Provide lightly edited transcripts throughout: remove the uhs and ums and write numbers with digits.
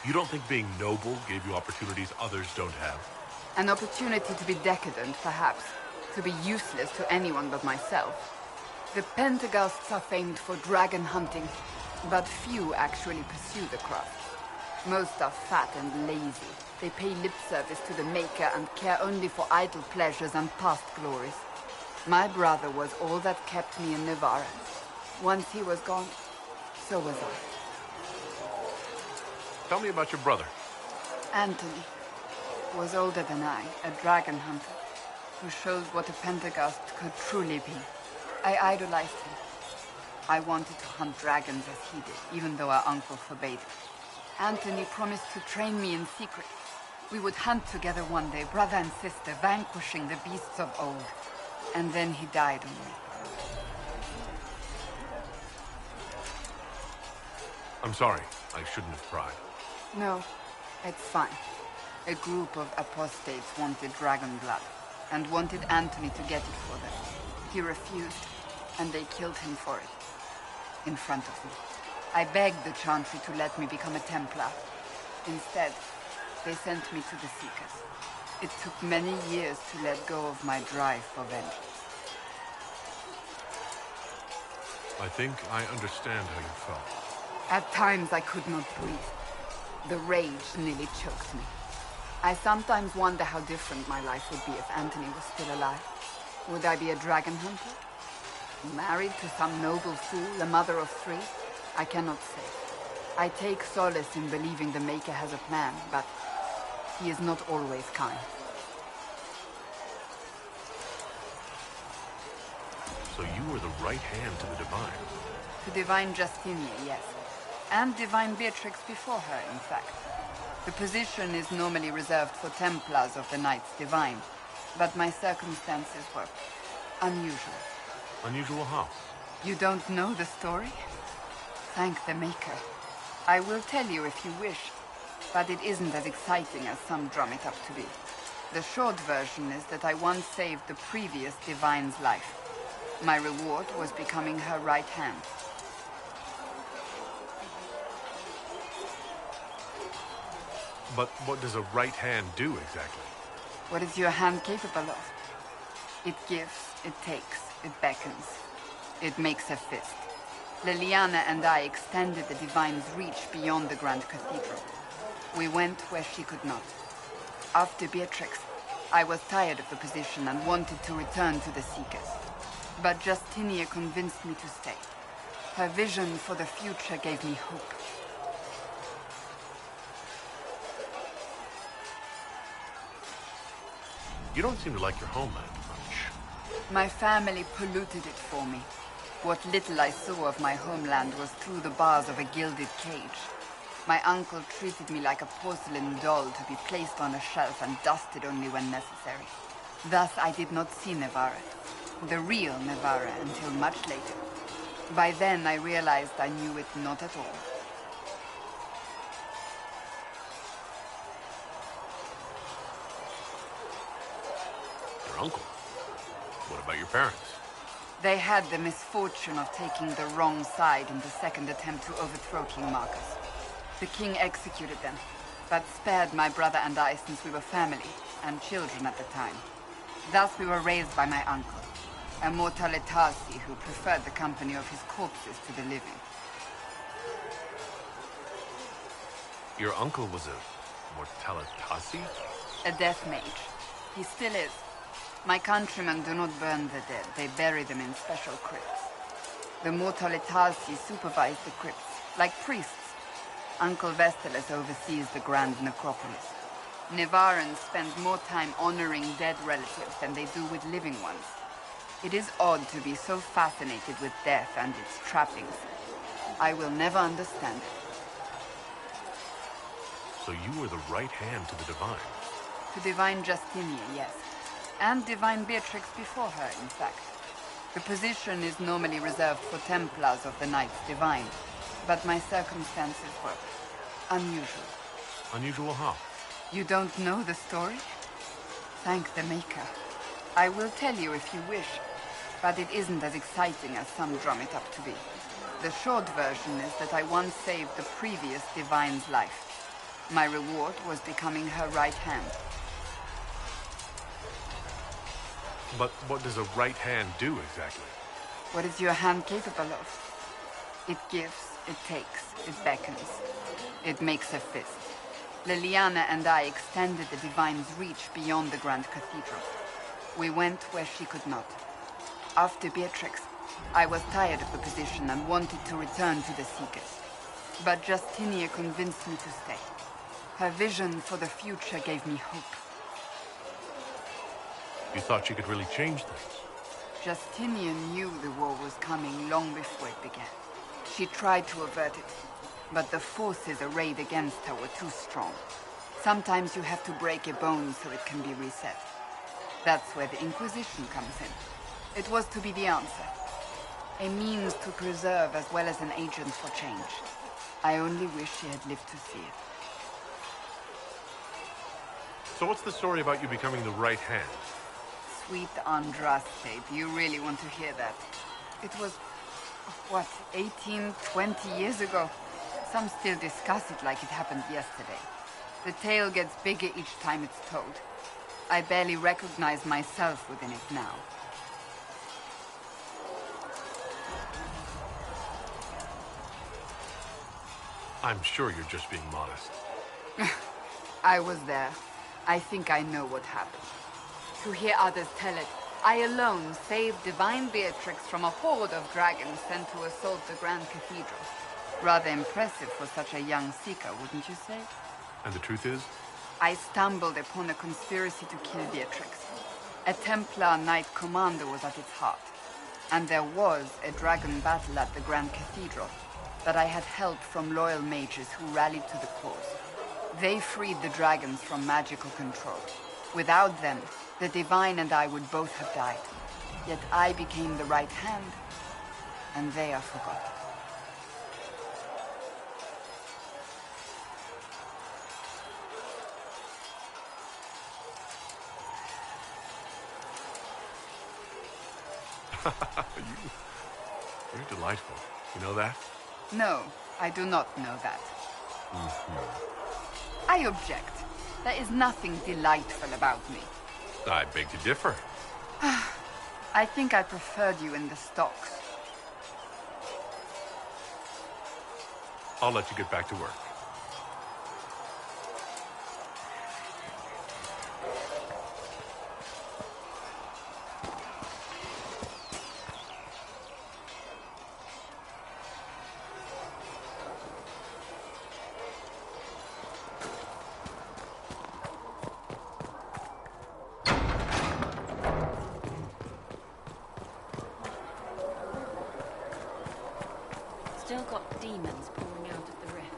You don't think being noble gave you opportunities others don't have? An opportunity to be decadent, perhaps. To be useless to anyone but myself. The Pentaghasts are famed for dragon hunting, but few actually pursue the craft. Most are fat and lazy. They pay lip service to the Maker and care only for idle pleasures and past glories. My brother was all that kept me in Navarra. Once he was gone, so was I. Tell me about your brother. Anthony was older than I, a dragon hunter, who showed what a Pentaghast could truly be. I idolized him. I wanted to hunt dragons as he did, even though our uncle forbade it. Anthony promised to train me in secret. We would hunt together one day, brother and sister, vanquishing the beasts of old. And then he died on me. I'm sorry. I shouldn't have pried. No, it's fine. A group of apostates wanted dragon blood, and wanted Anthony to get it for them. He refused, and they killed him for it. In front of me. I begged the Chantry to let me become a Templar. Instead, they sent me to the Seekers. It took many years to let go of my drive for vengeance. I think I understand how you felt. At times I could not breathe. The rage nearly choked me. I sometimes wonder how different my life would be if Anthony was still alive. Would I be a dragon hunter? Married to some noble fool, a mother of 3? I cannot say. I take solace in believing the Maker has a plan, but he is not always kind. So you were the right hand to the Divine? To Divine Justinia, yes. And Divine Beatrix before her, in fact. The position is normally reserved for Templars of the Knights Divine, but my circumstances were unusual. Unusual how? You don't know the story? Thank the Maker. I will tell you if you wish, but it isn't as exciting as some drum it up to be. The short version is that I once saved the previous Divine's life. My reward was becoming her right hand. But what does a right hand do exactly? What is your hand capable of? It gives, it takes, it beckons. It makes a fist. Liliana and I extended the Divine's reach beyond the Grand Cathedral. We went where she could not. After Beatrix, I was tired of the position and wanted to return to the Seekers. But Justinia convinced me to stay. Her vision for the future gave me hope. You don't seem to like your homeland much. My family polluted it for me. What little I saw of my homeland was through the bars of a gilded cage. My uncle treated me like a porcelain doll to be placed on a shelf and dusted only when necessary. Thus I did not see Navarra, the real Navarra, until much later. By then I realized I knew it not at all. Your uncle? What about your parents? They had the misfortune of taking the wrong side in the second attempt to overthrow King Marcus. The king executed them, but spared my brother and I since we were family, and children at the time. Thus we were raised by my uncle, a Mortalitasi who preferred the company of his corpses to the living. Your uncle was a Mortalitasi? A death mage. He still is. My countrymen do not burn the dead, they bury them in special crypts. The Mortalitasi supervise the crypts, like priests. Uncle Vestalis oversees the grand necropolis. Nevarans spend more time honoring dead relatives than they do with living ones. It is odd to be so fascinated with death and its trappings. I will never understand it. So you were the right hand to the Divine? To Divine Justinia, yes. And Divine Beatrix before her, in fact. The position is normally reserved for Templars of the Knights Divine, but my circumstances were unusual. Unusual how? You don't know the story? Thank the Maker. I will tell you if you wish, but it isn't as exciting as some drum it up to be. The short version is that I once saved the previous Divine's life. My reward was becoming her right hand. But what does a right hand do exactly? What is your hand capable of? It gives, it takes, it beckons. It makes a fist. Liliana and I extended the Divine's reach beyond the Grand Cathedral. We went where she could not. After Beatrix, I was tired of the position and wanted to return to the Seekers. But Justinia convinced me to stay. Her vision for the future gave me hope. You thought she could really change things? Justinian knew the war was coming long before it began. She tried to avert it, but the forces arrayed against her were too strong. Sometimes you have to break a bone so it can be reset. That's where the Inquisition comes in. It was to be the answer. A means to preserve as well as an agent for change. I only wish she had lived to see it. So what's the story about you becoming the right hand? Sweet Andraste, do you really want to hear that? It was, what, 18, 20 years ago? Some still discuss it like it happened yesterday. The tale gets bigger each time it's told. I barely recognize myself within it now. I'm sure you're just being modest. I was there. I think I know what happened. To hear others tell it, I alone saved Divine Beatrix from a horde of dragons sent to assault the Grand Cathedral. Rather impressive for such a young seeker, wouldn't you say? And the truth is? I stumbled upon a conspiracy to kill Beatrix. A Templar Knight Commander was at its heart. And there was a dragon battle at the Grand Cathedral that I had help from loyal mages who rallied to the cause. They freed the dragons from magical control. Without them, the Divine and I would both have died. Yet I became the right hand, and they are forgotten. You're delightful. You know that? No, I do not know that. I object. There is nothing delightful about me. I beg to differ. I think I preferred you in the stocks. I'll let you get back to work. Still got demons pouring out of the rifts.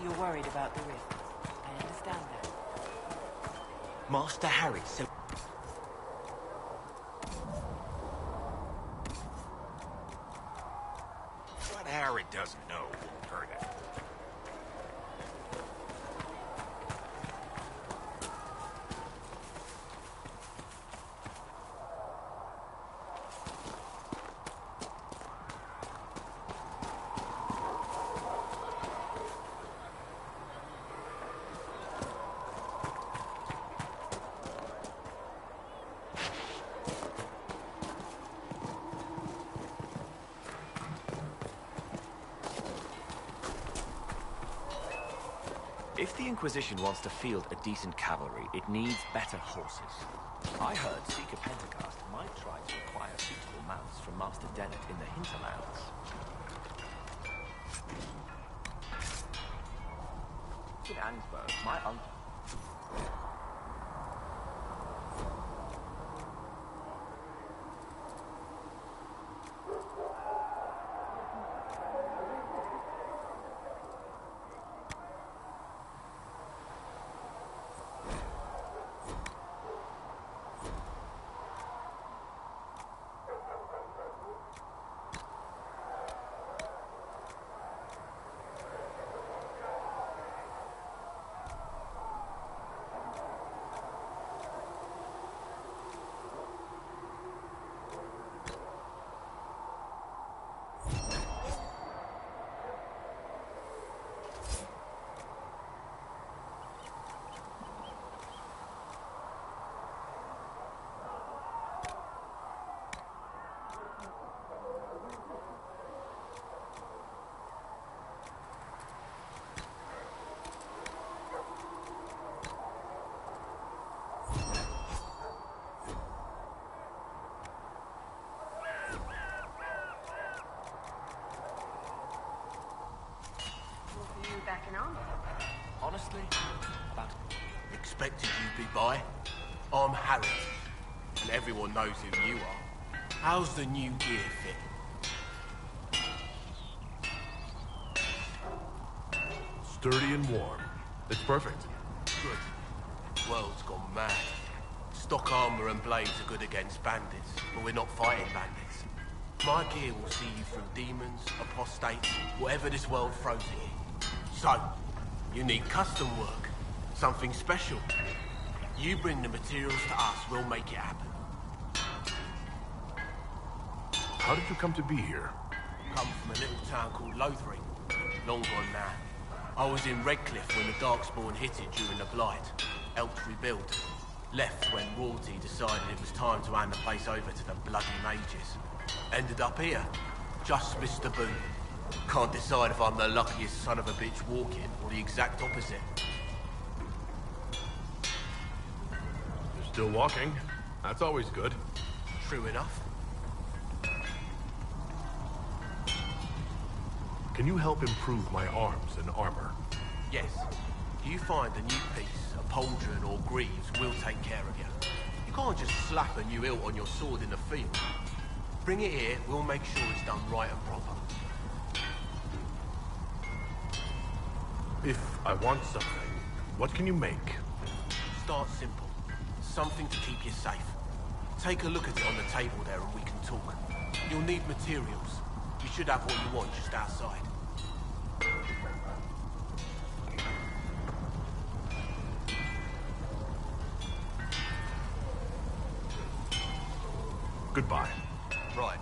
You're worried about the rifts. I understand that. Master Harry, so... What Harry doesn't know won't hurt him. If the Inquisition wants to field a decent cavalry, it needs better horses. I heard Seeker Pentecost might try to acquire suitable mounts from Master Dennett in the hinterlands. In Ansburg, my uncle... Honestly, about... Expected you'd be by. I'm Harry, and everyone knows who you are. How's the new gear fit? Sturdy and warm. It's perfect. Good. World's gone mad. Stock armor and blades are good against bandits, but we're not fighting bandits. My gear will see you through demons, apostates, whatever this world throws at you. So, you need custom work. Something special. You bring the materials to us, we'll make it happen. How did you come to be here? Come from a little town called Lothering. Long gone now. I was in Redcliffe when the Darkspawn hit it during the Blight. Helped rebuild. Left when royalty decided it was time to hand the place over to the bloody mages. Ended up here. Just missed the boom. Can't decide if I'm the luckiest son of a bitch walking or the exact opposite. You're still walking. That's always good. True enough. Can you help improve my arms and armor? Yes. You find a new piece, a pauldron or greaves, we'll take care of you. You can't just slap a new hilt on your sword in the field. Bring it here, we'll make sure it's done right and proper. If I want something, what can you make? Start simple. Something to keep you safe. Take a look at it on the table there and we can talk. You'll need materials. You should have what you want just outside. Goodbye. Right.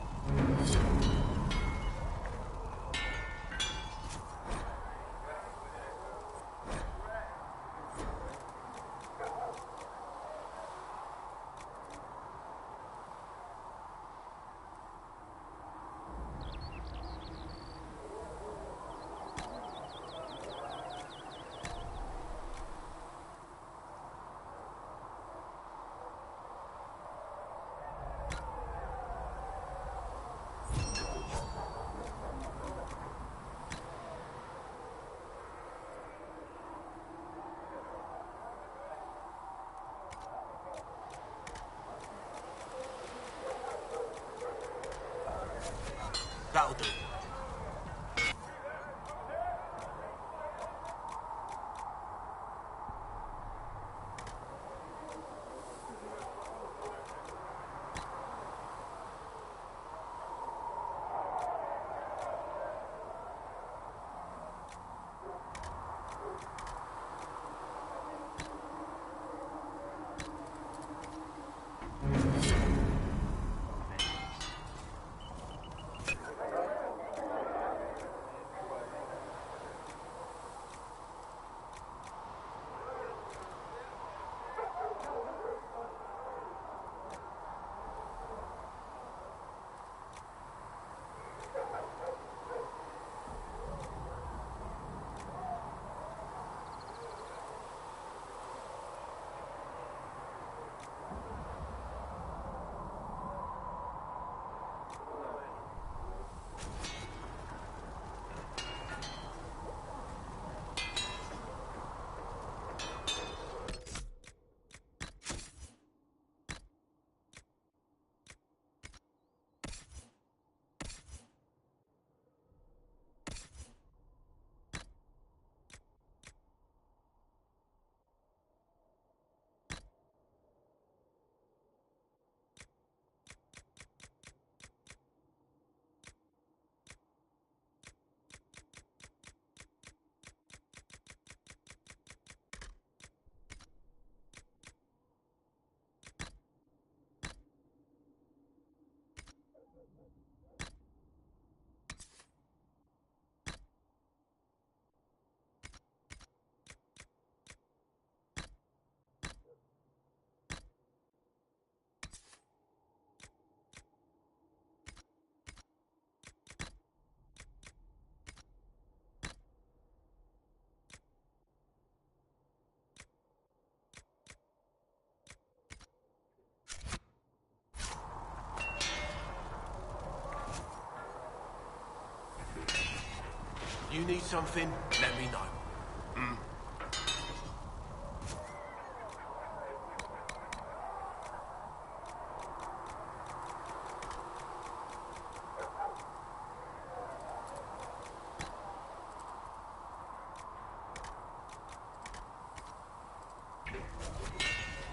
That'll do. You need something, let me know.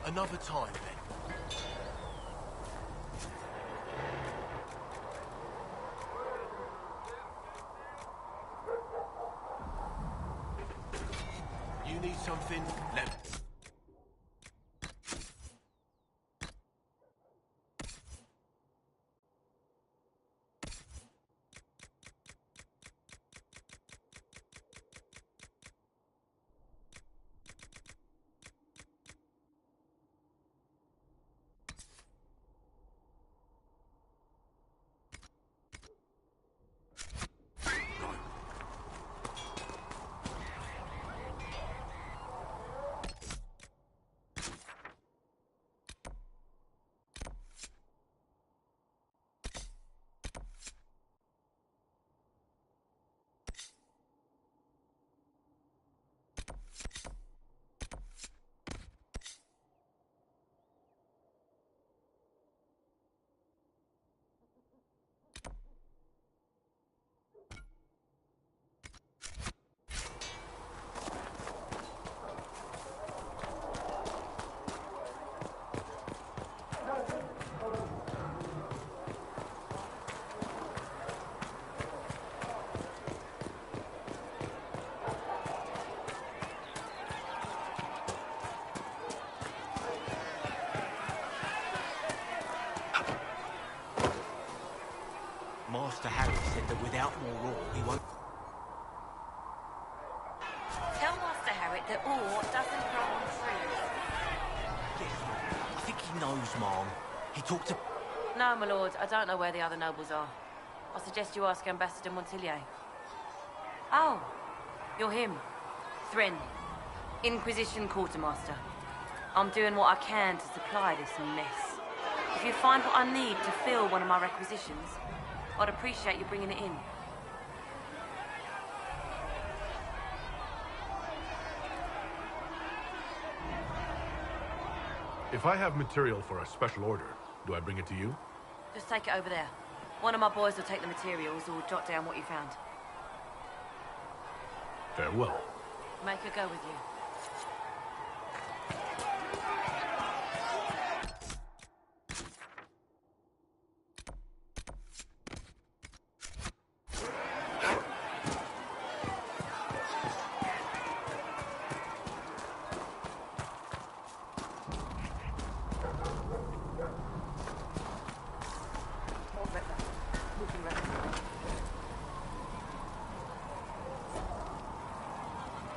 Another time, then. You need something? Let me. Master Harry said that without more ore, he won't... Tell Master Harriet that ore doesn't grow on trees. Yes, Ma'am. I think he knows, Mom. He talked to... No, my lord, I don't know where the other nobles are. I suggest you ask Ambassador Montillier. Oh, you're him. Thren, Inquisition Quartermaster. I'm doing what I can to supply this mess. If you find what I need to fill one of my requisitions, I'd appreciate you bringing it in. If I have material for a special order, do I bring it to you? Just take it over there. One of my boys will take the materials or jot down what you found. Farewell. Make her go with you.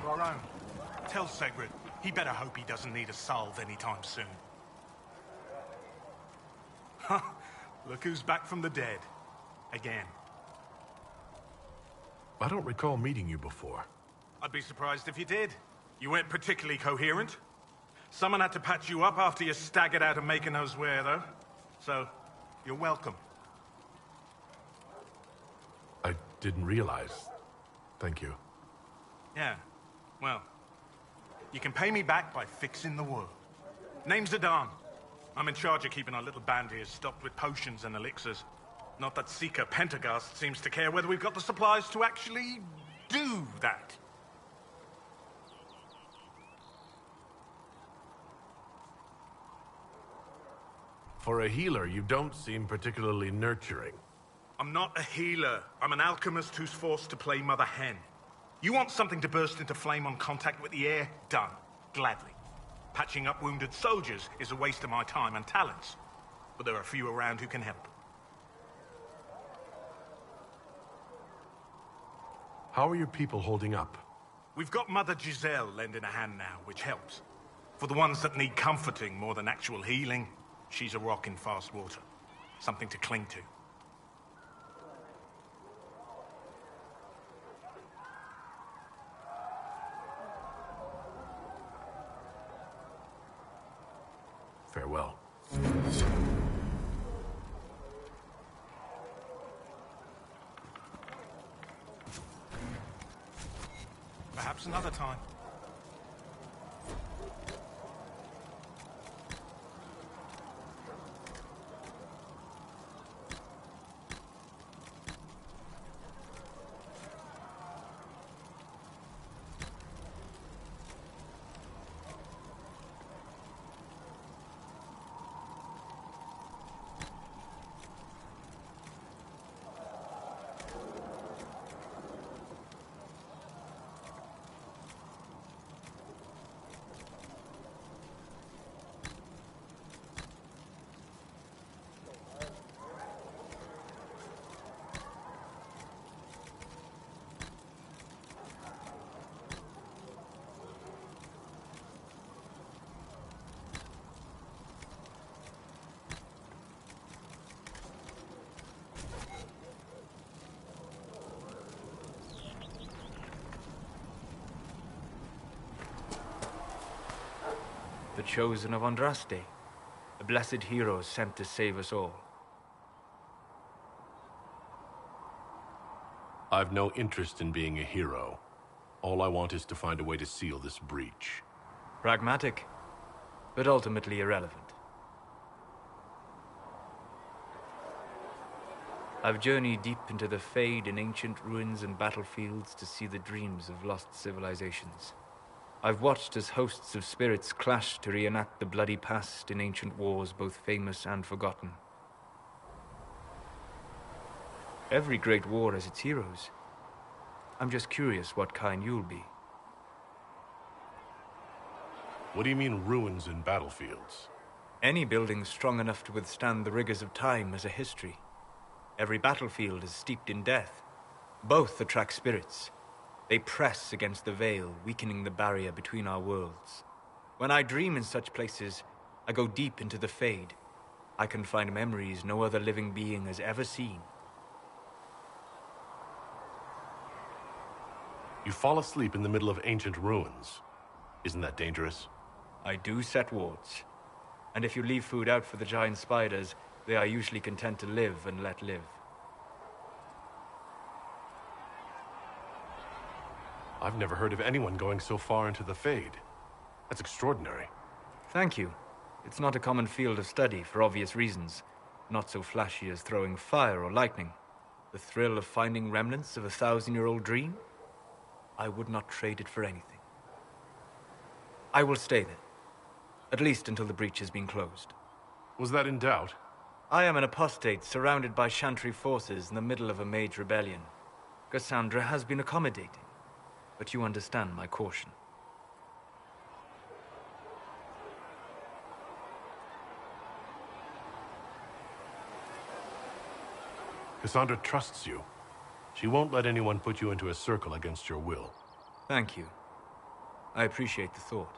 Our own. Tell Segrid, he better hope he doesn't need a salve anytime soon. Huh, look who's back from the dead. Again. I don't recall meeting you before. I'd be surprised if you did. You weren't particularly coherent. Someone had to patch you up after you staggered out of making those wear, though. So, you're welcome. I didn't realize. Thank you. Yeah, well, you can pay me back by fixing the world. Name's Adan. I'm in charge of keeping our little band here stocked with potions and elixirs. Not that Seeker Pentagast seems to care whether we've got the supplies to actually do that. For a healer, you don't seem particularly nurturing. I'm not a healer. I'm an alchemist who's forced to play Mother Hen. You want something to burst into flame on contact with the air? Done. Gladly. Patching up wounded soldiers is a waste of my time and talents. But there are a few around who can help. How are your people holding up? We've got Mother Giselle lending a hand now, which helps. For the ones that need comforting more than actual healing, she's a rock in fast water. Something to cling to. Farewell. Perhaps another time. the chosen of Andraste, the blessed heroes sent to save us all. I've no interest in being a hero. All I want is to find a way to seal this breach. Pragmatic, but ultimately irrelevant. I've journeyed deep into the Fade in ancient ruins and battlefields to see the dreams of lost civilizations. I've watched as hosts of spirits clash to reenact the bloody past in ancient wars both famous and forgotten. Every great war has its heroes. I'm just curious what kind you'll be. What do you mean, ruins and battlefields? Any building strong enough to withstand the rigors of time has a history. Every battlefield is steeped in death. Both attract spirits. They press against the veil, weakening the barrier between our worlds. When I dream in such places, I go deep into the Fade. I can find memories no other living being has ever seen. You fall asleep in the middle of ancient ruins. Isn't that dangerous? I do set wards. And if you leave food out for the giant spiders, they are usually content to live and let live. I've never heard of anyone going so far into the Fade. That's extraordinary. Thank you. It's not a common field of study for obvious reasons. Not so flashy as throwing fire or lightning. The thrill of finding remnants of a 1,000-year-old dream? I would not trade it for anything. I will stay then. At least until the breach has been closed. Was that in doubt? I am an apostate surrounded by Chantry forces in the middle of a mage rebellion. Cassandra has been accommodating, but you understand my caution. Cassandra trusts you. She won't let anyone put you into a circle against your will. Thank you. I appreciate the thought.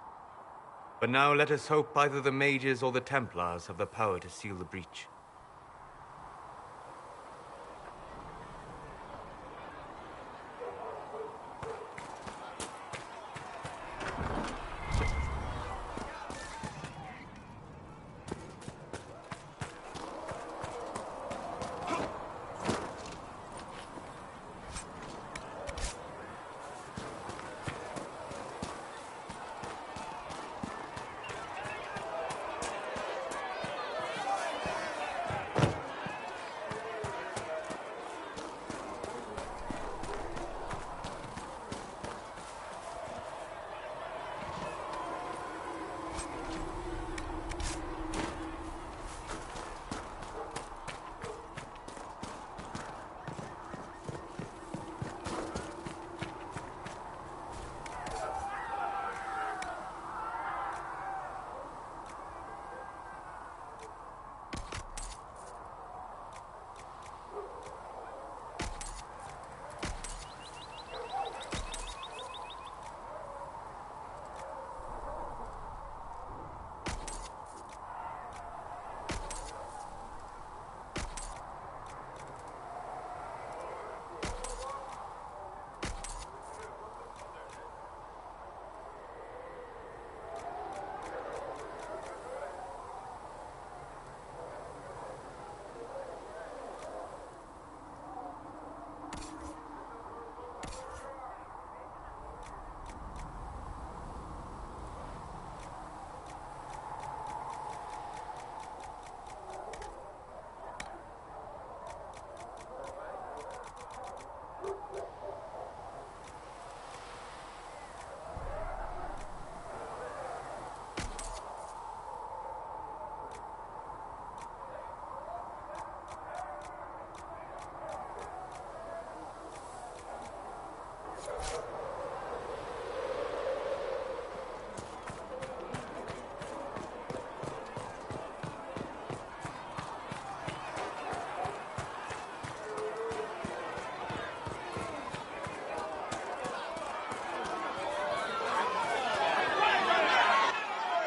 But now let us hope either the mages or the Templars have the power to seal the breach.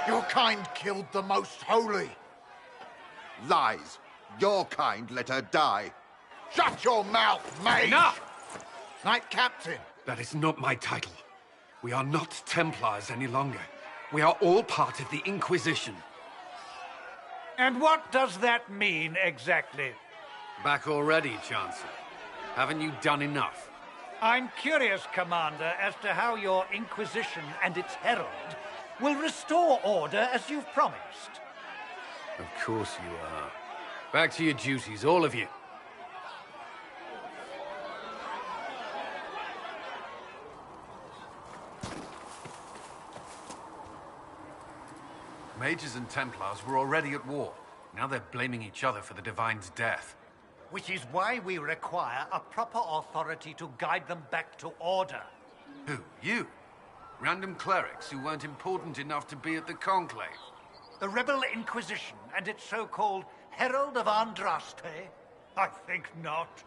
Your kind killed the most holy. Lies. Your kind let her die. Shut your mouth, mage! Enough! Knight Captain. That is not my title. We are not Templars any longer. We are all part of the Inquisition. And what does that mean, exactly? Back already, Chancellor. Haven't you done enough? I'm curious, Commander, as to how your Inquisition and its herald will restore order as you've promised. Of course you are. Back to your duties, all of you. Mages and Templars were already at war. Now they're blaming each other for the Divine's death. Which is why we require a proper authority to guide them back to order. Who? You? Random clerics who weren't important enough to be at the Conclave? The Rebel Inquisition and its so-called Herald of Andraste? I think not.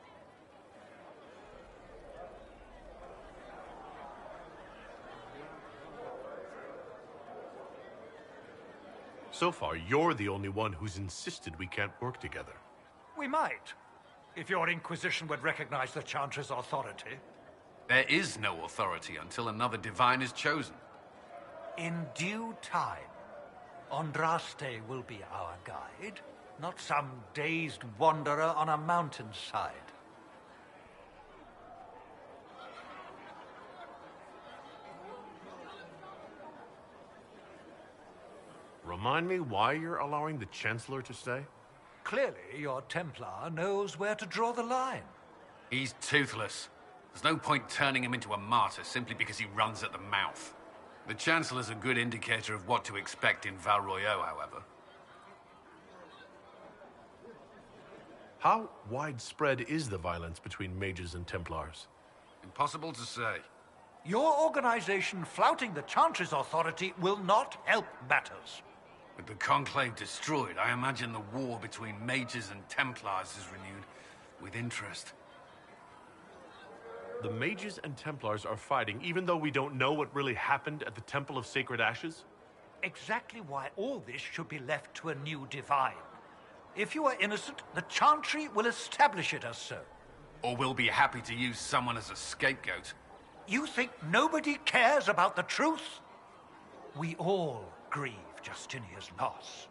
So far, you're the only one who's insisted we can't work together. We might, if your Inquisition would recognize the Chantry's authority. There is no authority until another Divine is chosen. In due time, Andraste will be our guide, not some dazed wanderer on a mountainside. Remind me why you're allowing the Chancellor to stay? Clearly, your Templar knows where to draw the line. He's toothless. There's no point turning him into a martyr simply because he runs at the mouth. The Chancellor's a good indicator of what to expect in Val Royeaux, however. How widespread is the violence between mages and Templars? Impossible to say. Your organization flouting the Chantry's authority will not help matters. With the Conclave destroyed, I imagine the war between mages and Templars is renewed with interest. The mages and Templars are fighting, even though we don't know what really happened at the Temple of Sacred Ashes? Exactly why all this should be left to a new Divine. If you are innocent, the Chantry will establish it as so. Or we'll be happy to use someone as a scapegoat. You think nobody cares about the truth? We all grieve Justinia's loss.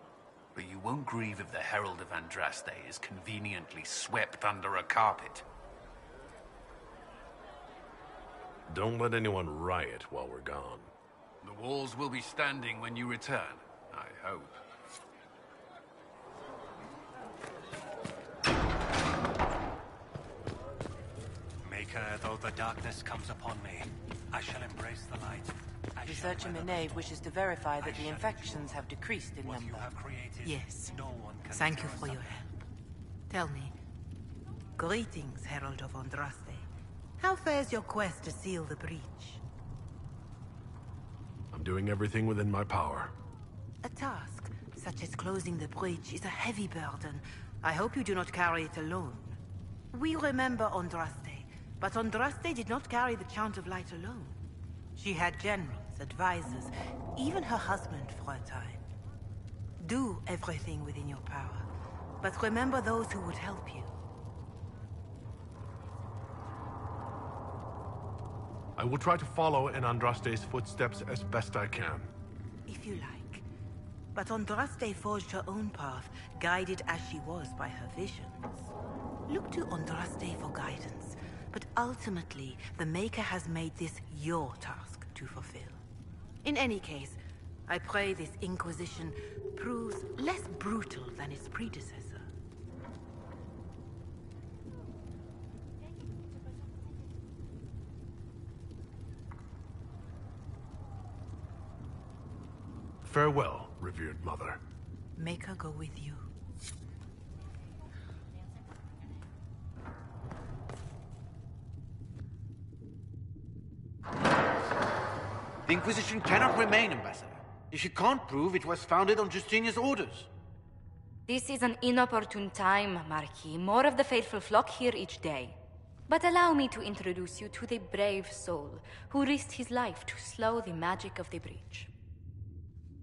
But you won't grieve if the Herald of Andraste is conveniently swept under a carpet. Don't let anyone riot while we're gone. The walls will be standing when you return, I hope. Maker, though the darkness comes upon me, I shall embrace the light. Researcher Minade wishes to verify that the infections have decreased in number. Yes. Thank you for your help. Tell me. Greetings, Herald of Andraste. How fares your quest to seal the breach? I'm doing everything within my power. A task, such as closing the breach, is a heavy burden. I hope you do not carry it alone. We remember Andraste, but Andraste did not carry the Chant of Light alone. She had generals, advisors, even her husband for a time. Do everything within your power, but remember those who would help you. I will try to follow in Andraste's footsteps as best I can. If you like. But Andraste forged her own path, guided as she was by her visions. Look to Andraste for guidance, but ultimately, the Maker has made this your task to fulfill. In any case, I pray this Inquisition proves less brutal than its predecessor. Farewell, revered mother. Maker go with you. The Inquisition cannot remain, Ambassador, if you can't prove it was founded on Justinia's orders. This is an inopportune time, Marquis. More of the faithful flock here each day. But allow me to introduce you to the brave soul who risked his life to slow the magic of the breach.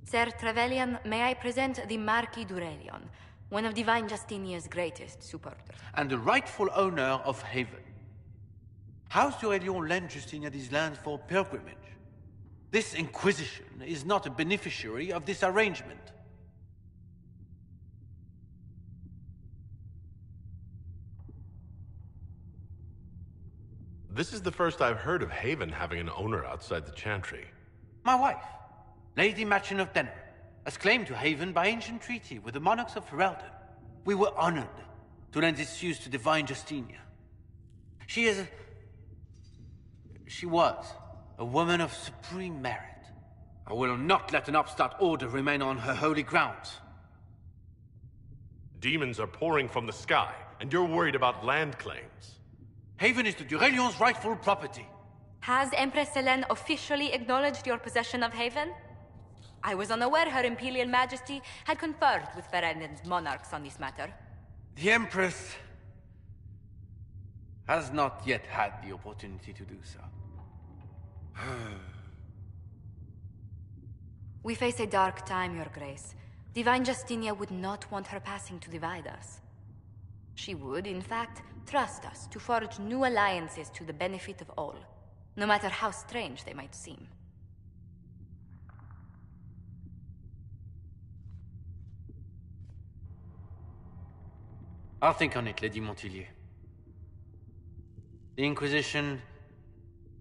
Sir Trevelyan, may I present the Marquis d'Aurelion, one of Divine Justinia's greatest supporters. And the rightful owner of Haven. House d'Aurelion lent Justinia these lands for pilgrimage. This Inquisition is not a beneficiary of this arrangement. This is the first I've heard of Haven having an owner outside the Chantry. My wife, Lady Machin of Denner, has claimed to Haven by ancient treaty with the monarchs of Ferelden. We were honored to lend its use to Divine Justinia. She was a woman of supreme merit. I will not let an upstart order remain on her holy grounds. Demons are pouring from the sky, and you're worried about land claims. Haven is the Durelion's rightful property. Has Empress Selene officially acknowledged your possession of Haven? I was unaware Her Imperial Majesty had conferred with Ferelden's monarchs on this matter. The Empress has not yet had the opportunity to do so. We face a dark time, Your Grace. Divine Justinia would not want her passing to divide us. She would, in fact, trust us to forge new alliances to the benefit of all, no matter how strange they might seem. I'll think on it, Lady Montillier. The Inquisition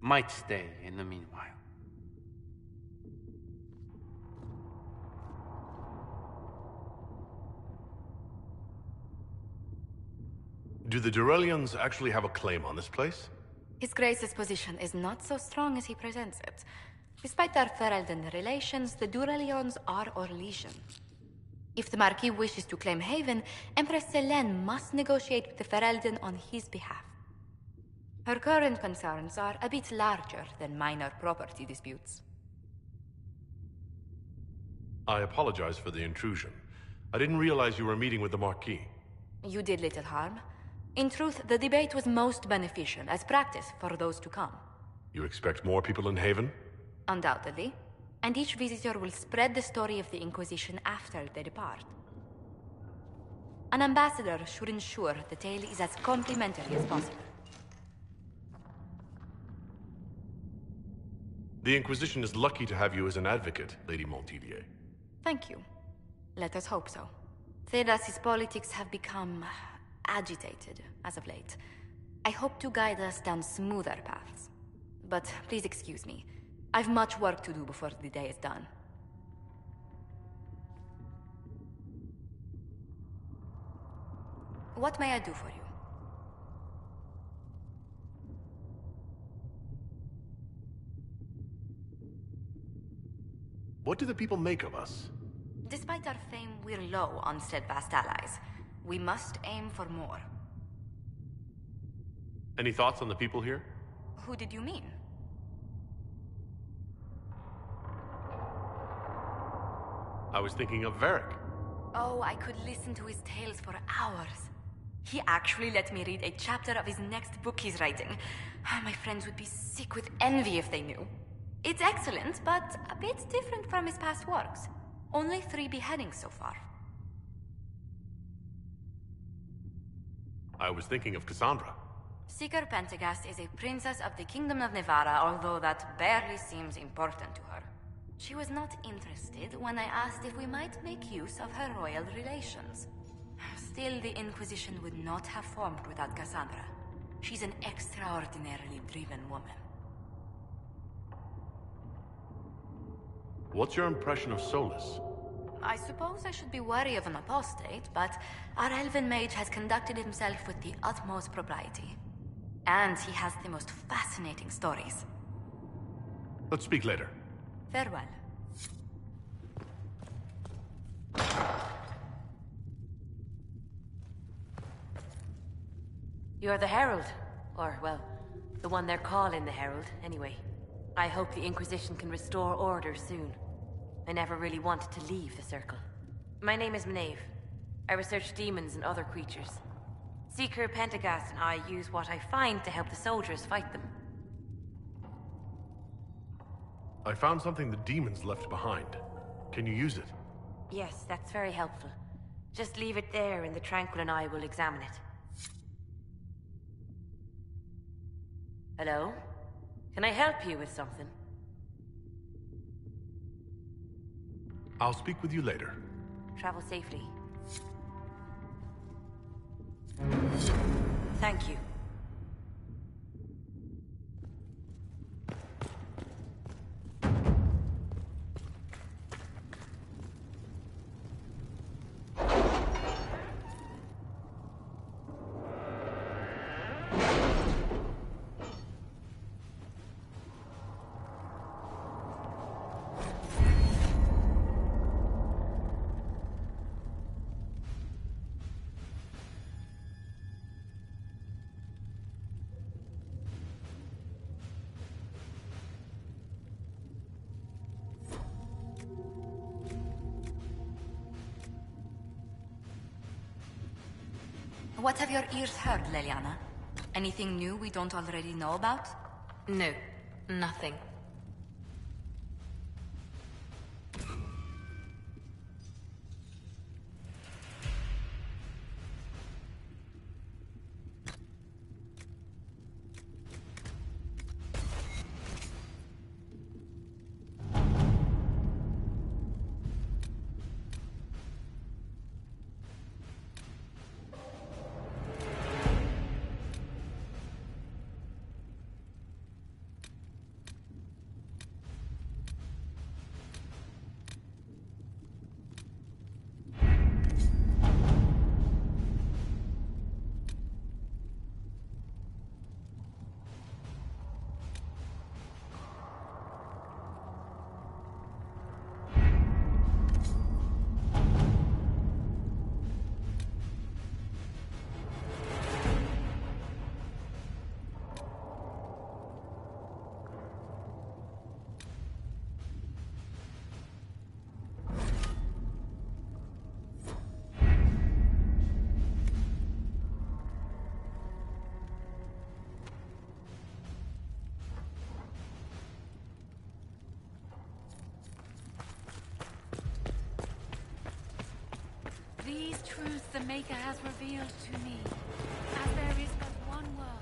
might stay in the meanwhile. Do the Durelions actually have a claim on this place? His Grace's position is not so strong as he presents it. Despite their Ferelden relations, the Durelions are our legion. If the Marquis wishes to claim Haven, Empress Selene must negotiate with the Ferelden on his behalf. Her current concerns are a bit larger than minor property disputes. I apologize for the intrusion. I didn't realize you were meeting with the Marquis. You did little harm. In truth, the debate was most beneficial as practice for those to come. You expect more people in Haven? Undoubtedly. And each visitor will spread the story of the Inquisition after they depart. An ambassador should ensure the tale is as complimentary as possible. The Inquisition is lucky to have you as an advocate, Lady Montillier. Thank you. Let us hope so. Thedas's politics have become agitated as of late. I hope to guide us down smoother paths. But please excuse me. I've much work to do before the day is done. What may I do for you? What do the people make of us? Despite our fame, we're low on steadfast allies. We must aim for more. Any thoughts on the people here? Who did you mean? I was thinking of Varric. Oh, I could listen to his tales for hours. He actually let me read a chapter of his next book he's writing. My friends would be sick with envy if they knew. It's excellent, but a bit different from his past works. Only 3 beheadings so far. I was thinking of Cassandra. Seeker Pentagast is a princess of the Kingdom of Nevarra, although that barely seems important to her. She was not interested when I asked if we might make use of her royal relations. Still, the Inquisition would not have formed without Cassandra. She's an extraordinarily driven woman. What's your impression of Solus? I suppose I should be wary of an apostate, but our elven mage has conducted himself with the utmost propriety. And he has the most fascinating stories. Let's speak later. Farewell. You're the Herald. Or, well, the one they're calling the Herald, anyway. I hope the Inquisition can restore order soon. I never really wanted to leave the Circle. My name is Maeve. I research demons and other creatures. Seeker Pentagast and I use what I find to help the soldiers fight them. I found something the demons left behind. Can you use it? Yes, that's very helpful. Just leave it there and the Tranquil and I will examine it. Hello? Can I help you with something? I'll speak with you later. Travel safely. Thank you. What have your ears heard, Leliana? Anything new we don't already know about? No, nothing. These truths the Maker has revealed to me, as there is but one world,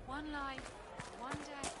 one life, one death.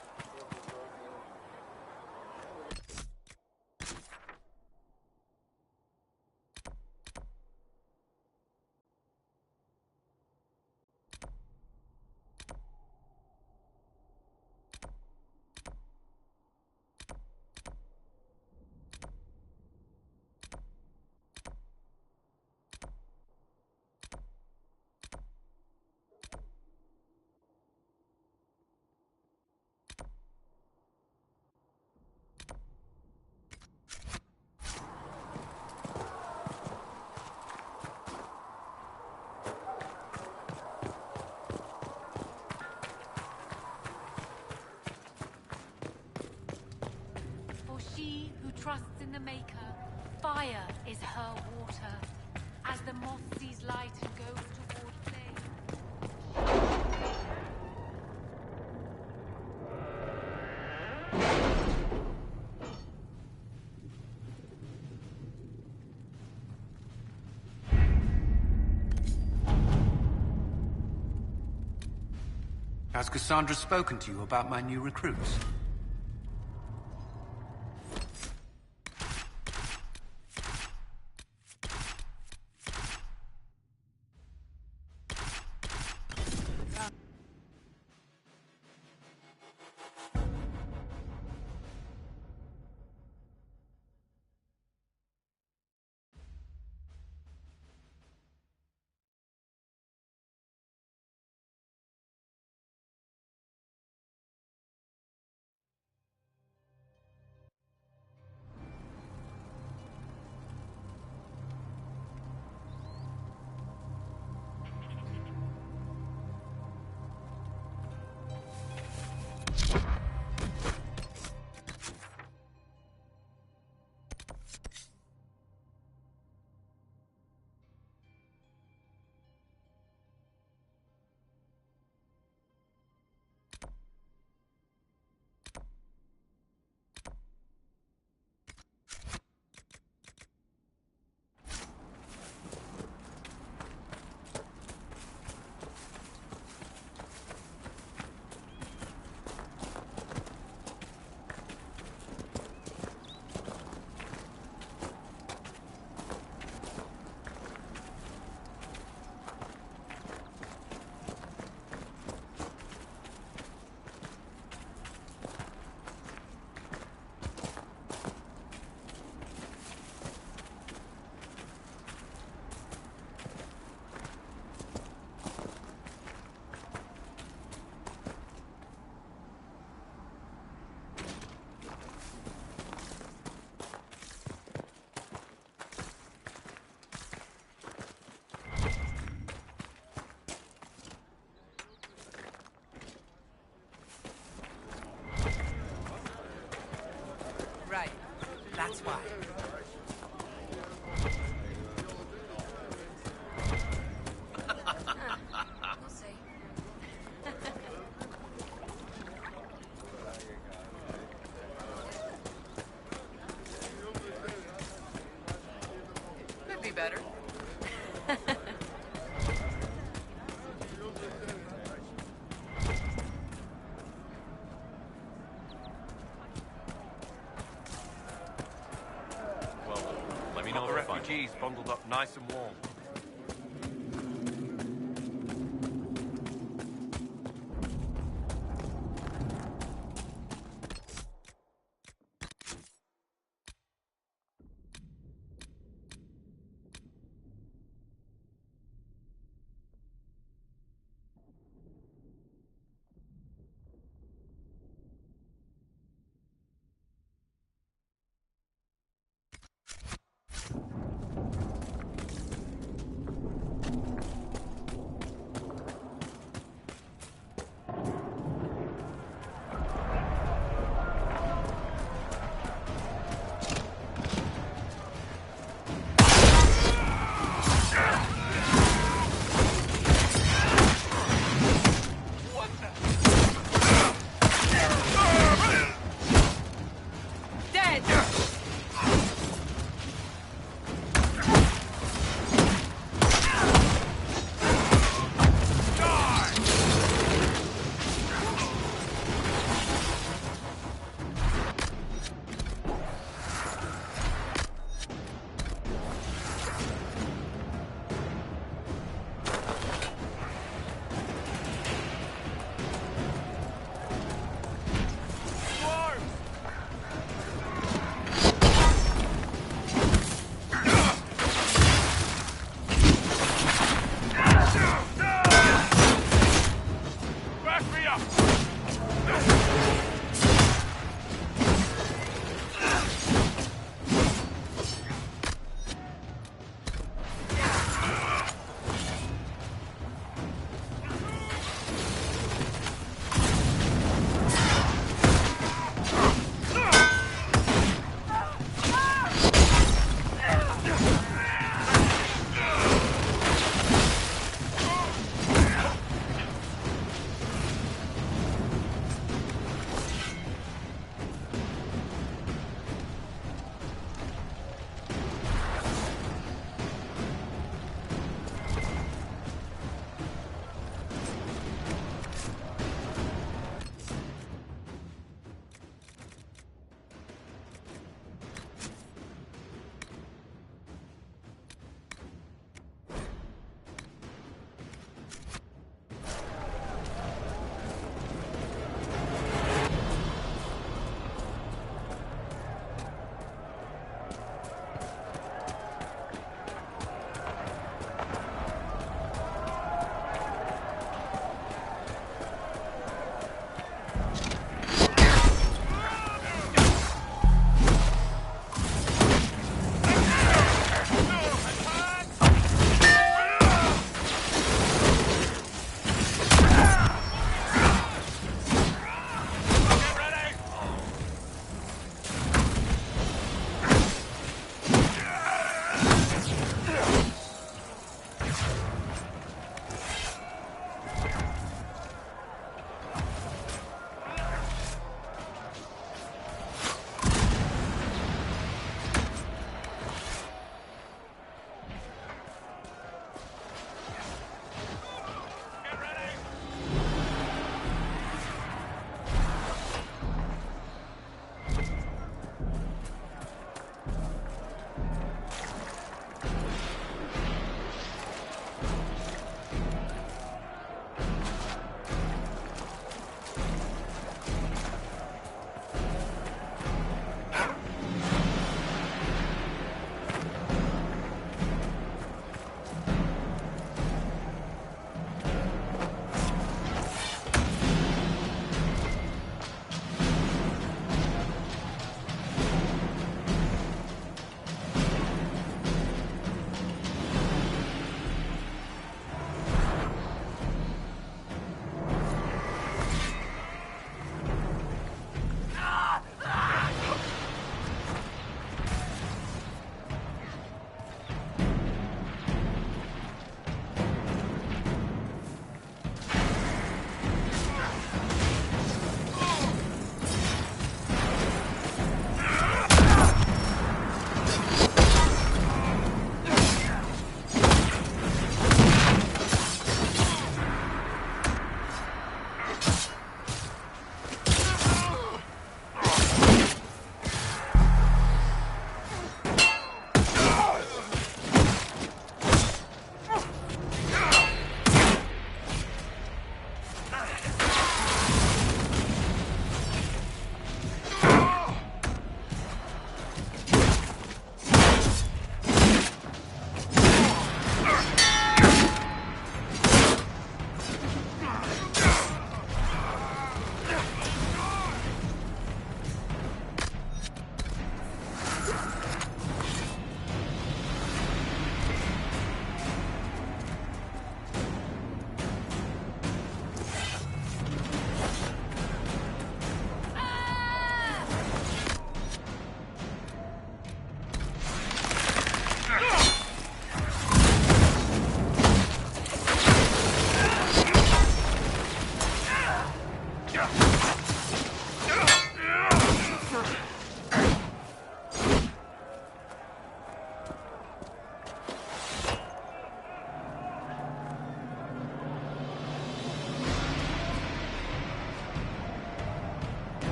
For she who trusts in the Maker, fire is her water. As the moth sees light and goes toward flame. Has Cassandra spoken to you about my new recruits? knees bundled up nice and warm.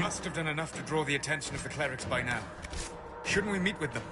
must have done enough to draw the attention of the clerics by now. Shouldn't we meet with them?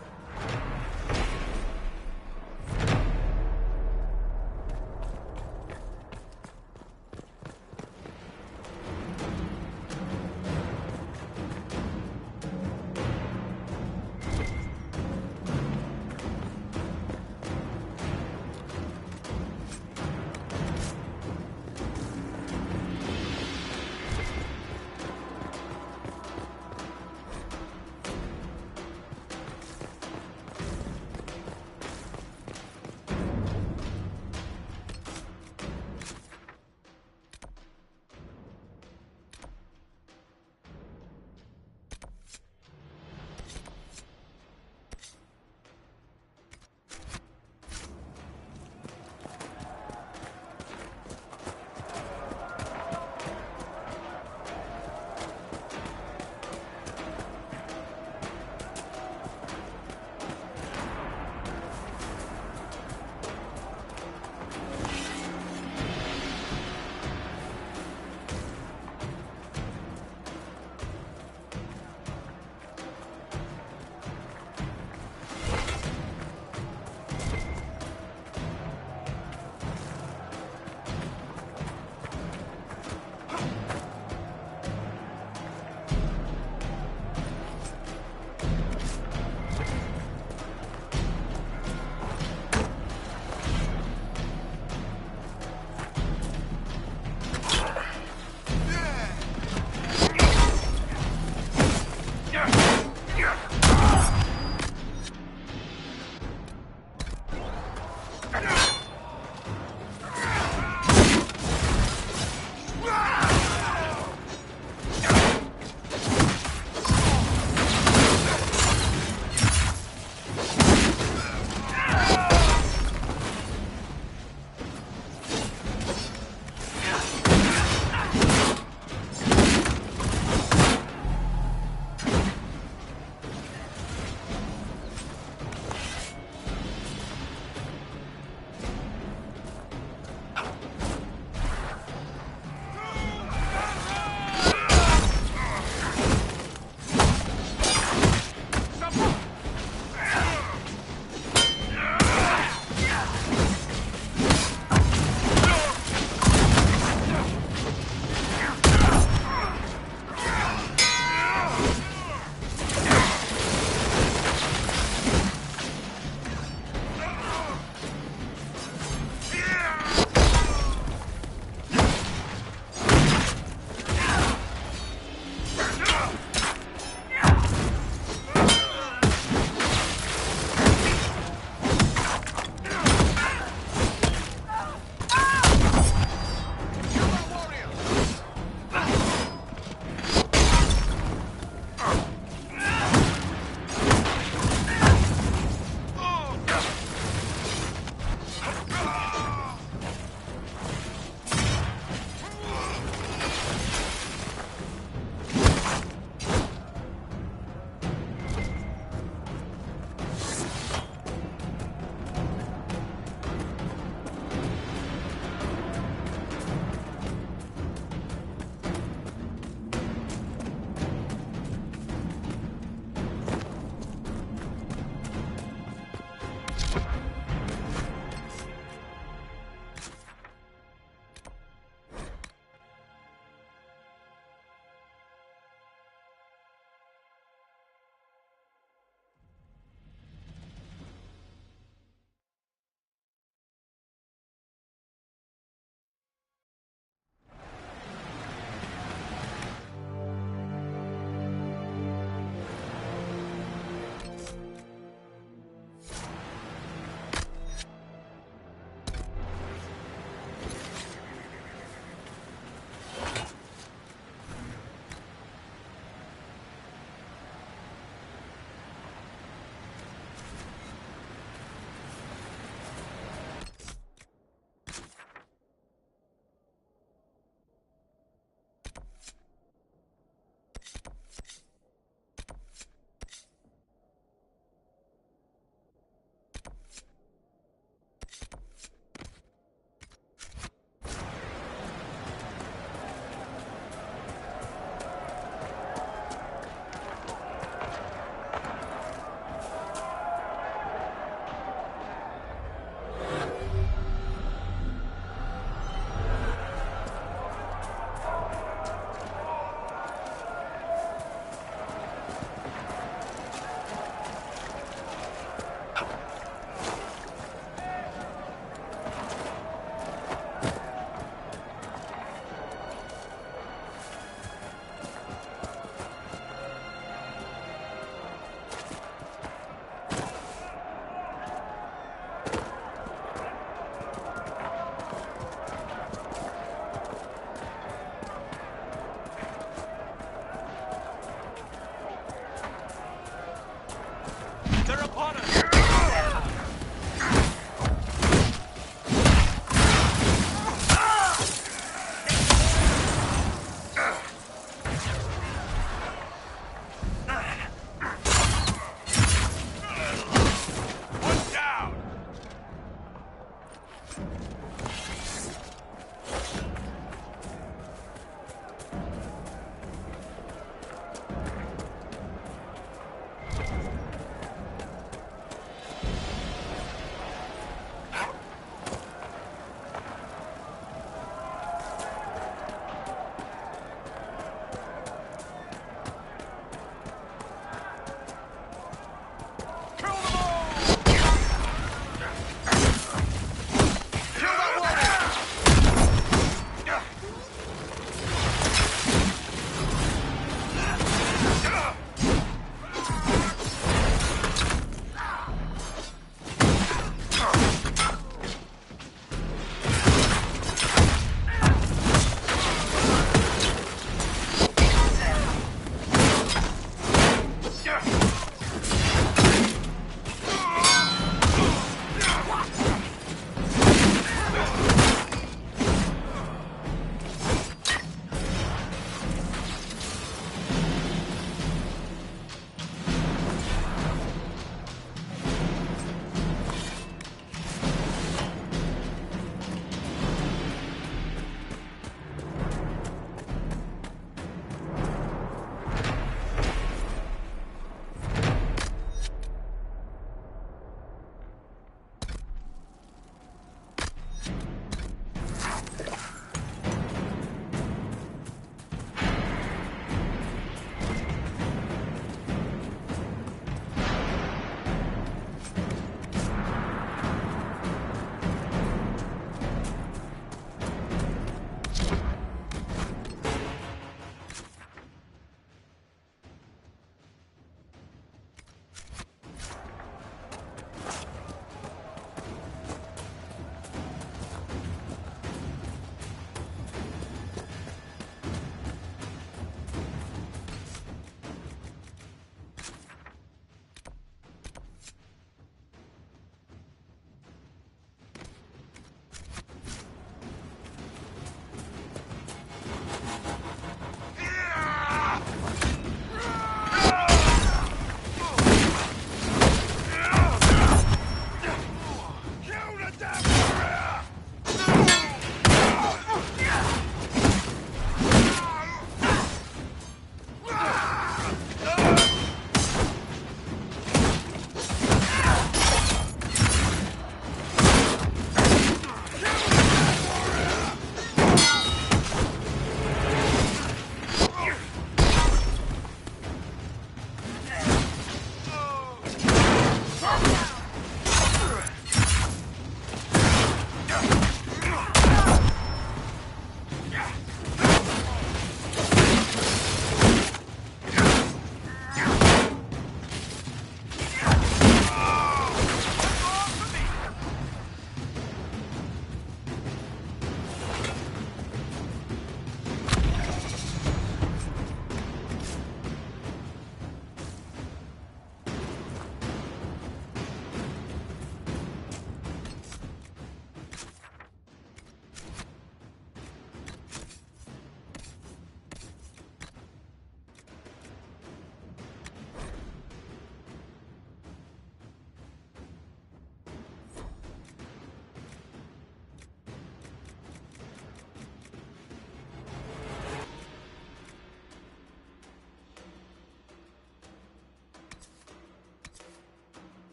Kill that one!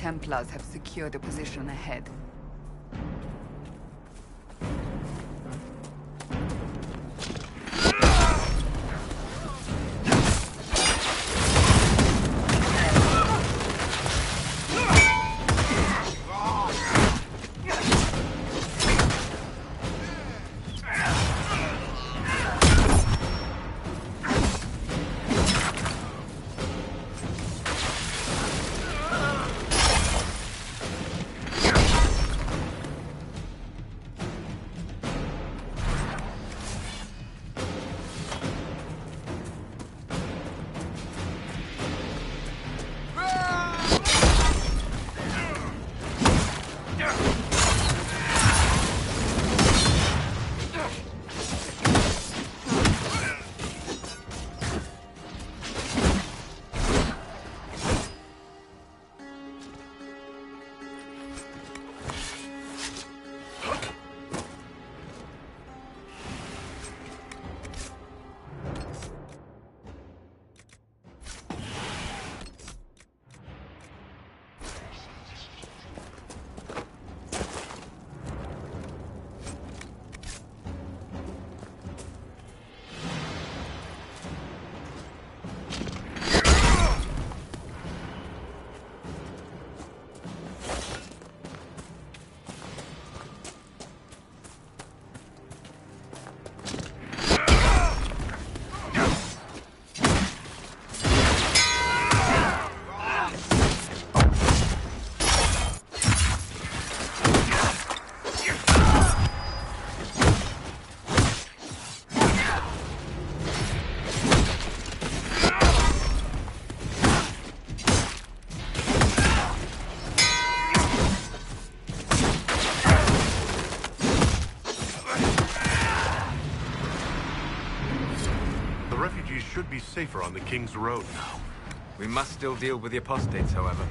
Templars have secured a position ahead. Should be safer on the King's Road now. We must still deal with the apostates, however.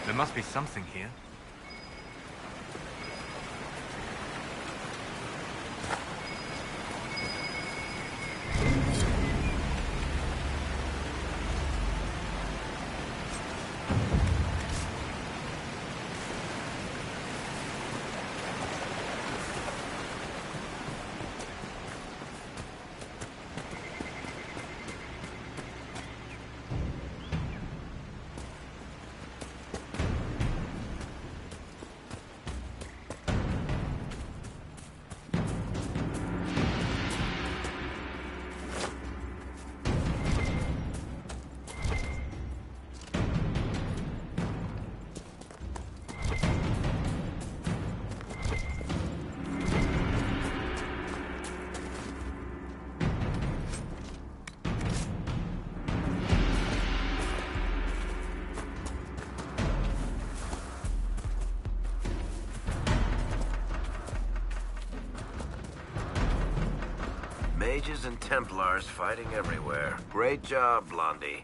There must be something here. Mages and Templars fighting everywhere. Great job, Blondie.